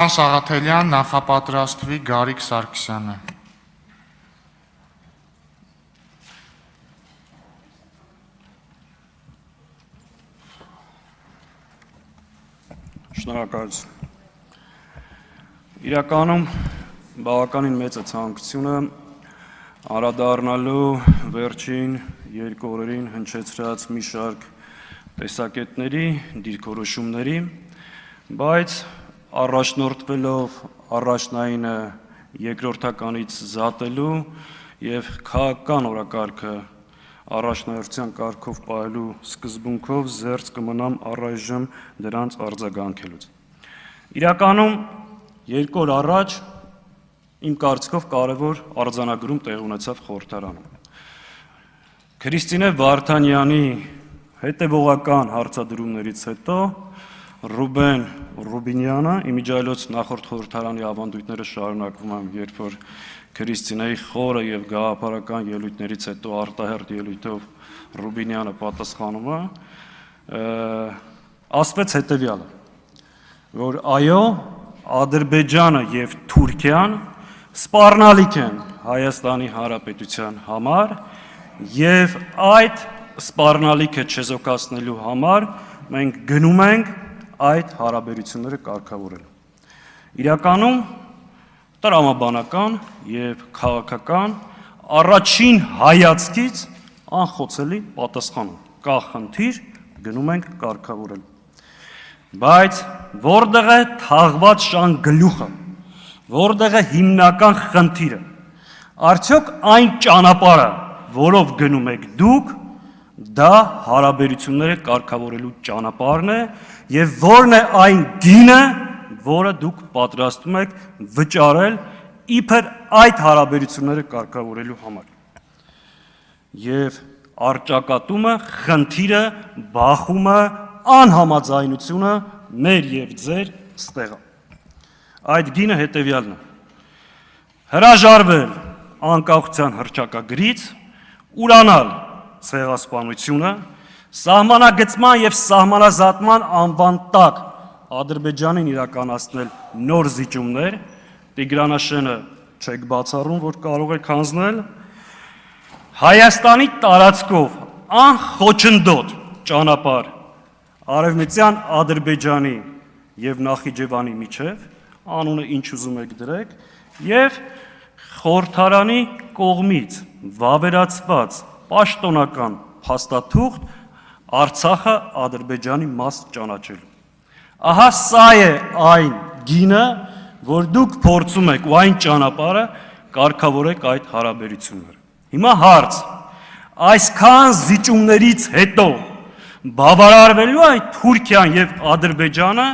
Սաղաթելյան, նախապատրաստվի Գարիկ Սարգսյանը։ Շնորհակալություն։ Իրականում բավականին մեծ է ցանկությունը անդրադառնալու վերջին երկու օրերին հնչեցրած մի շարք տեսակետների, դիրքորոշումների, բայց առաջնորդվելով առաջնայինը երկրորդականից զատելու եւ քաղաքական օրակարգը առաջնահերթության կարգով պահելու սկզբունքով զերծ կմնամ առայժմ դրանց արձագանքելուց։ Իրականում երկու օր առաջ իմ կարծիքով կարևոր արձանագրում տեղ ունեցավ խորհրդարանում։ Քրիստինե Վարդանյանի հետևողական հարցադրումներից հետո Ռուբեն Ռուբինյանը, իմիջիայլոց նախորդ խորհրդարանի ավանդույթները շարունակվում են, երբ որ Քրիստինեի խորը եւ գաղափարական ելույթներից հետո արտահերթ ելույթով Ռուբինյանը պատասխանում է, ասվեց հետեւյալը, որ այո, Ադրբեջանը եւ Թուրքիան սպառնալիք են Հայաստանի Հանրապետության համար եւ այդ սպառնալիքը չեզոքացնելու համար մենք գնում ենք այդ հարաբերությունները կարգավորելու։ Իրականում տրամաբանական եւ քաղաքական առաջին հայացքից անխոցելի պատասխան կա խնդիր, գնում ենք կարգավորել։ Բայց որտեղ է թաղված շան գլուխը, որտեղ է հիմնական խնդիրը, արդյոք այն ճանապարհը, որով գնում եք դուք, դա հարաբերությունները կարգավորելու ճանապարհն է եւ որն է այն գինը, որը դուք պատրաստում եք վճարել իբր այդ հարաբերությունները կարգավորելու համար։ Եվ արճակատումը, խնդիրը, բախումը, անհամաձայնությունը մեր եւ ձեր ստեղը։ Այդ գինը հետեւյալն է. հրաժարվել անկախության հռչակագրից, ուրանալ ցեղասպանությունը, սահմանագծման եւ սահմանազատման անվան տակ Ադրբեջանին իրականացնել նոր զիջումներ, Տիգրանաշենը չեք բացառում, որ կարող եք հանձնել, Հայաստանի տարածքով անխոչնդոտ ճանապարհ Արևմտյան Ադրբեջանի եւ Նախիջևանի միջև, անունը ինչ ուզում եք դրեք, եւ խորհրդարանի կողմից վավերացված պաշտոնական փաստաթուղթ Արցախը Ադրբեջանի մաս ճանաչելու։ Ահա սա է այն գինը, որ դուք փորձում եք ու այն ճանապարհը կարգավորեք այդ հարաբերությունները։ Հիմա հարց. այսքան զիջումներից հետո բավարարվելու է Թուրքիան եւ Ադրբեջանը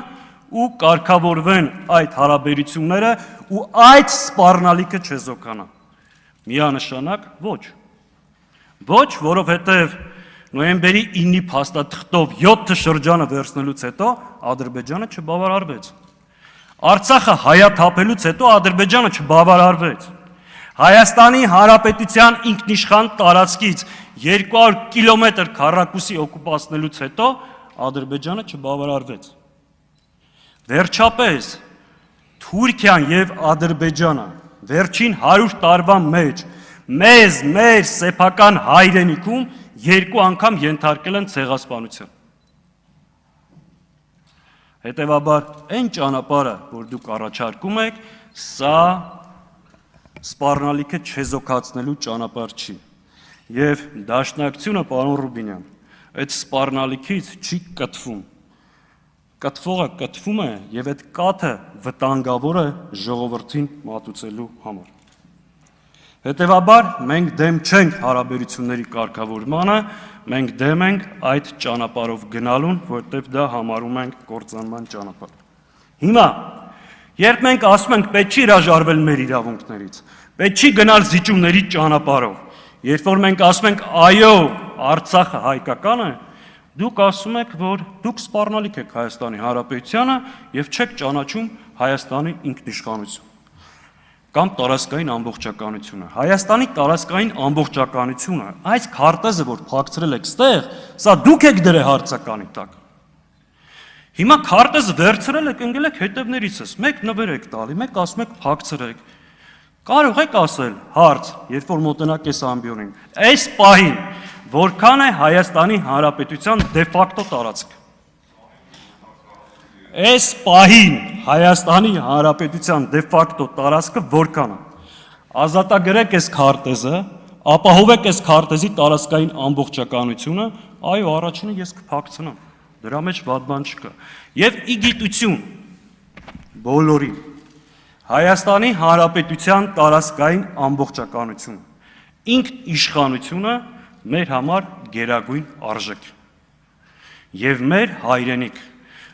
ու կարգավորվեն այդ հարաբերությունները ու այդ սպառնալիքը չեզոքանա։ Միանշանակ ոչ։ Ոչ, որովհետեւ նոյեմբերի 9-ի փաստաթղթով 7 շրջանը վերցնելուց հետո Ադրբեջանը չբավարարվեց։ Արցախը հայաթափելուց հետո Ադրբեջանը չբավարարվեց։ Հայաստանի Հանրապետության ինքնիշխան տարածքից 200 կիլոմետր քառակուսի օկուպացնելուց հետո Ադրբեջանը չբավարարվեց։ Վերջապես Թուրքիան եւ Ադրբեջանը վերջին 100 տարվա մեջ մեզ մեր սեփական հայրենիքում երկու անգամ ենթարկել են ցեղասպանության։ Հետևաբար այն ճանապարհը, որ դուք առաջարկում եք, սա սպառնալիքը չեզոքացնելու ճանապարհ չի։ Եվ դաշնակցությունը, պարոն Ռուբինյան, այդ սպառնալիքից չի կտվում։ Կտվողը կտվում է եւ այդ կաթը վտանգավոր է ժողովրդին մատուցելու համար։ Հետևաբար մենք դեմ չենք հարաբերությունների կարգավորմանը, մենք դեմ ենք այդ ճանապարհով գնալուն, որտեղ դա համարում ենք կործանման ճանապարհ։ Հիմա երբ մենք ասում ենք պետք չի հրաժարվել մեր իրավունքներից, պետք չի գնալ զիջումների ճանապարհով, երբ որ մենք ասում ենք այո, Արցախը հայկական է, դուք ասում եք, որ դուք սպառնալիք եք Հայաստանի Հանրապետությանը եւ չեք ճանաչում Հայաստանի ինքնիշխանություն կամ տարածքային ամբողջականությունը։ Հայաստանի տարածքային ամբողջականությունը, այս քարտեզը, որ փակցրել եք ստեղ, սա դուք եք դրել հարցականի տակ։ Հիմա քարտեզը վերցրել եք, ընկել եք հետևներիցս, մեկ նվեր եք տալի, մեկ ասում եք փակցրեք։ Կարող եք ասել, հարց, երբ որ մոտենաք այս ամբիոնին, այս պահին որքան է Հայաստանի Հանրապետության դե ֆակտո տարածք։ Այս պահին Հայաստանի Հանրապետության դե ֆակտո տարածքը որքան է։ Ազատագրեք այս քարտեզը, ապահովեք այս քարտեզի տարածքային ամբողջականությունը, այո, առաջինը ես կփակցնեմ։ Դրա մեջ վատ բան չկա։ Եվ ի գիտություն բոլորին Հայաստանի Հանրապետության տարածքային ամբողջականությունը, ինքնիշխանությունը մեր համար գերագույն արժեք եւ մեր հայրենիք։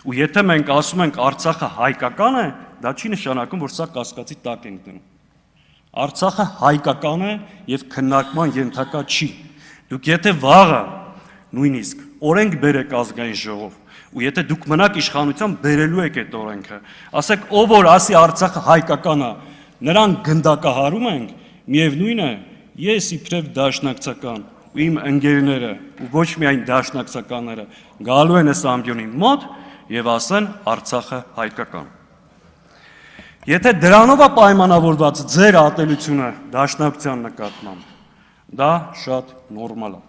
Ու եթե մենք ասում ենք Արցախը հայկական է, դա չի նշանակում, որ սա կասկածի տակ ենք դնում։ Արցախը հայկական է եւ քննարկման ենթակա չի։ Դուք եթե վաղը նույնիսկ օրենք բերեք ազգային ժողով, ու եթե դուք մնաք իշխանության բերելու եք այդ օրենքը, ասեք ով որ ասի Արցախը հայկական է, նրան գնդակահարում ենք, միևնույն է, ես իբրև դաշնակցական ու իմ ընկերները ու ոչ միայն դաշնակցականները գալու են այս ամբիոնի մոտ եւ ասեն Արցախը հայկական։ Եթե դրանով է պայմանավորված ձեր ատելությունը դաշնակցության նկատմամբ, դա շատ նորմալ է։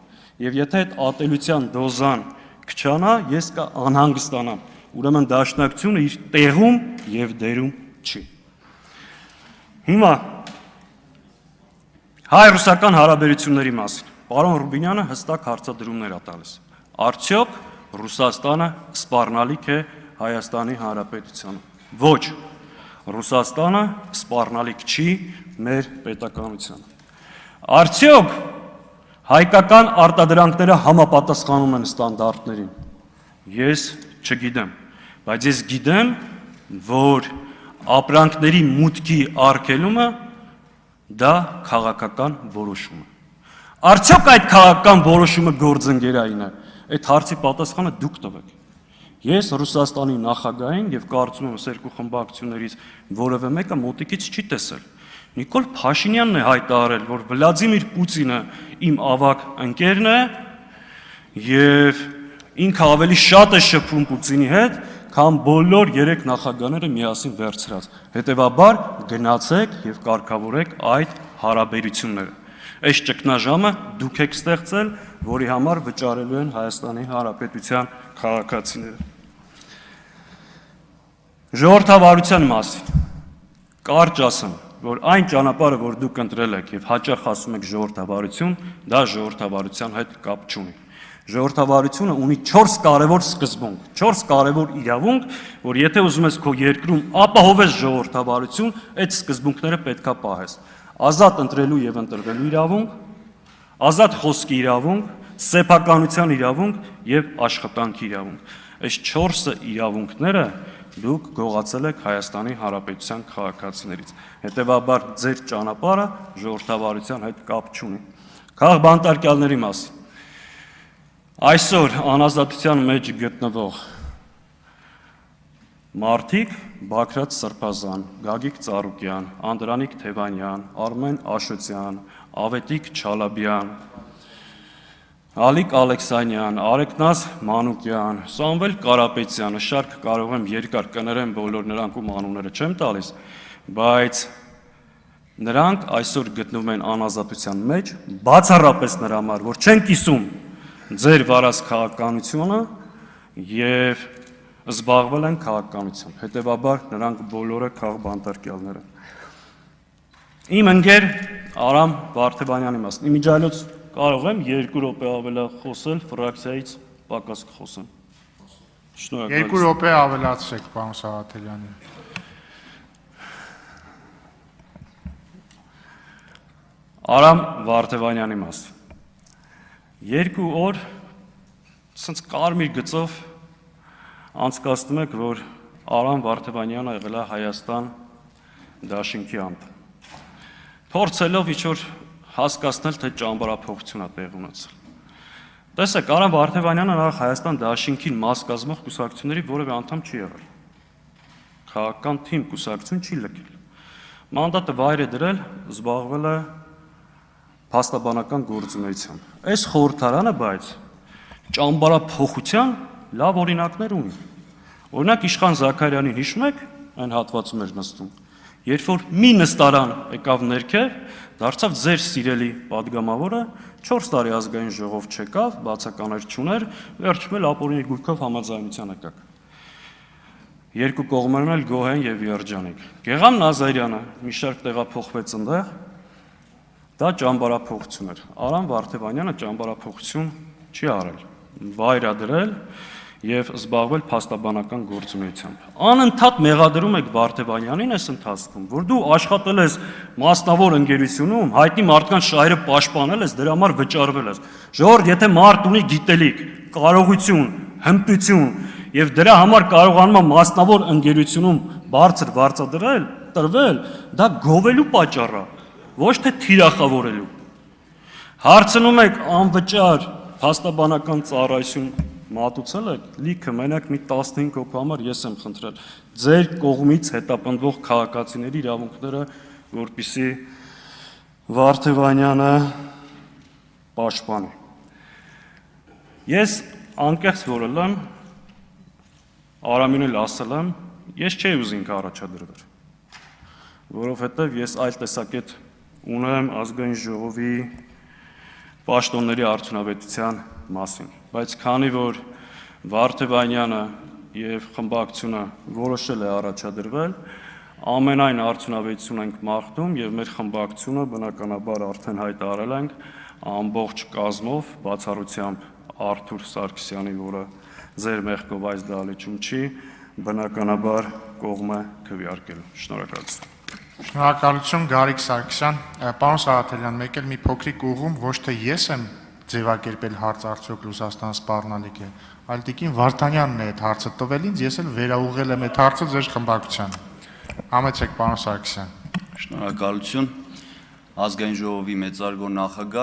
Եվ եթե այդ ատելության դոզան քչանա, ես անհանգստանամ, ուրեմն դաշնակցությունը իր տեղում եւ դերում չի։ Հիմա հայ-ռուսական հարաբերությունների մասին պարոն Ռուբինյանը հստակ հարցադրումներ է տալիս։ Արդյոք Ռուսաստանը սպառնալիք է Հայաստանի Հանրապետությանը։ Ոչ, Ռուսաստանը սպառնալիք չի մեր պետականությանը։ Արդյոք հայկական արտադրանքները համապատասխանում են ստանդարտներին։ Ես չգիտեմ, բայց ես գիտեմ, որ ապրանքների մուտքի արգելումը դա քաղաքական որոշում է։ Արդյոք այդ քաղաքական որոշումը գործընկերային է։ Այդ հարցի պատասխանը դուք տվեք։ Ես Ռուսաստանի նախագահին եւ կարծում եմ երկու խմբակցություններից որևէ մեկը մոտիկից չի տեսել։ Նիկոլ Փաշինյանն է հայտարարել, որ Վլադիմիր Պուտինը իմ ավագ ընկերն է եւ ինքը ավելի շատ է շփվում Պուտինի հետ, քան բոլոր 3 նախագահները միասին վերցրած։ Հետևաբար գնացեք եւ կարգավորեք այդ հարաբերությունները։ Այս ճգնաժամը դուք եք ստեղծել, որի համար վճարելու են Հայաստանի Հանրապետության քաղաքացիները։ Ժողովրդավարության մասին կարճ ասեմ, որ այն ճանապարհը, որ դուք ընտրել եք եւ հաճախ ասում եք ժողովրդավարություն, դա ժողովրդավարության հետ կապ չունի։ Ժողովրդավարությունը ունի 4 կարևոր սկզբունք, 4 կարևոր իրավունք, որ եթե ուզում ես քո երկրում ապահովես ժողովրդավարություն, այդ սկզբունքները պետքա պահես։ Ազատ ընտրելու եւ ընտրվելու իրավունք, ազատ խոսքի իրավունք, սեփականության իրավունք եւ աշխատանքի իրավունք։ Այս 4 իրավունքները դուք գողացել եք Հայաստանի Հանրապետության քաղաքացիներից։ Հետևաբար ձեր ճանապարհը ժողովրդավարության հետ կապ չունի։ Քաղբանտարկյալների մասին։ Այսօր անազատության մեջ գտնվող մարդիկ Բագրատ Սրբազան, Գագիկ Ծառուկյան, Անդրանիկ Թևանյան, Արմեն Աշոտյան, Ավետիք Չալաբյան, Ալիկ Ալեքսանյան, Արեգնաս Մանուկյան, Սամվել Կարապետյանը, շարք կարող եմ երկար կներեմ, բոլոր նրանք ում անունները չեմ տալիս, բայց նրանք այսօր գտնվում են անազատության մեջ, բացառապես նրա համար, որ չեն կիսում ձեր վարած քաղաքականությունը եւ զբաղվել են քաղաքականությամբ։ Հետևաբար նրանք բոլորը քաղբանտարկյալներ են։ Իմ ընկեր Արամ Վարդևանյանի մասին։ Իմիջիայլոց կարող եմ 2 րոպե ավելի խոսել, ֆրակցիայից պակաս կխոսեմ։ Շնորհակալ եմ։ 2 րոպե ավելացրեք, պարոն Սաղաթելյանի։ Արամ Վարդևանյանի մասին։ 2 օր սենց կարմիր գծով անցկացնում եք, որ Արամ Վարդևանյանը եղել է Հայաստան դաշինքի անդամ։ Փորձելով ինչ-որ հասկացնել, թե ճամբարափոխություն է տեղ ունեցել։ Տեսեք, Արամ Վարդևանյանը նախ Հայաստան դաշինքին մաս կազմող կուսակցությունների որևէ անդամ չի եղել։ Քաղաքական թիմ կուսակցություն չի լքել։ Մանդատը վայր է դրել, զբաղվել է փաստաբանական գործունեությամբ։ Այս խորհրդարանը, բայց ճամբարափոխության լավ օրինակներ ունի։ Օրինակ Իշխան Զաքարյանին հիշում եք, այն հատվածում էր նստում։ Երբ որ մի նստարան եկավ ներքև, դարձավ ձեր սիրելի падգամավորը, 4 տարի ազգային ժողով չեկավ, բացականեր չուներ, վերջում էլ ապօրինի գույքով համաձայնության եկաք։ Երկու կողմերն էլ գոհ են եւ երջանիկ։ Գեղամ Նազարյանը մի շարք տեղափոխվեց այնտեղ, դա ճամբարափոխություն էր։ Արամ Վարդևանյանը ճամբարափոխություն չի արել, վայր է դրել եւ զբաղվել փաստաբանական գործունեությամբ։ Անընդհատ մեղադրում եք Վարդևանյանին այս ընթացքում, որ դու աշխատել ես մասնավոր ընկերությունում, հայտնի մարդկանց շահերը պաշտպանել ես, դրա համար վճարվել ես։ Ժողովուրդ, եթե մարդ ունի գիտելիք, կարողություն, հմտություն եւ դրա համար կարողանում է մասնավոր ընկերությունում բարձր վարձատրել, տրվել, դա գովելու պատճառ է, ոչ թե թիրախավորելու։ Հարցնում եք անվճար փաստաբանական ծառայություն մատուցել եք, լիքը մենակ մի 15 հոգու համար ես եմ խնդրել ձեր կողմից հետապնդվող քաղաքացիների իրավունքները, որպեսզի Վարդևանյանը պաշտպանի։ Ես անկեղծ որել եմ, Արամին էլ ասել եմ, ես չէի ուզի ինքը առաջադրվեր, որովհետև ես այլ տեսակետ ունեմ ազգային ժողովի պաշտոնների արդյունավետության մասին, բայց քանի որ Վարդևանյանը եւ խմբակցությունը որոշել է առաջադրվել, ամենայն արդյունավետություն ենք մաղթում եւ մեր խմբակցությունը բնականաբար արդեն հայտարարել ենք ամբողջ կազմով, բացառությամբ Արթուր Սարգսյանի, որը ձեր մեղքով այս դահլիճում չի, բնականաբար կողմը քվեարկելու։ Շնորհակալություն։ Շնորհակալություն Գարիկ Սարգսյան, պարոն Սաղաթելյան, մեկ էլ մի փոքրիկ ուղում, ոչ թե ես եմ ձևակերպել հարց արդյոք Ռուսաստան սպառնալիք է, այլ տիկին Վարդանյանն է այդ հարցը տվել ինձ, ես էլ վերաուղղել եմ այդ հարցը ձեր խմբակցությանը։ Համեցեք պարոն Սարգսյան։ Շնորհակալություն ազգային ժողովի մեծարգո նախագահ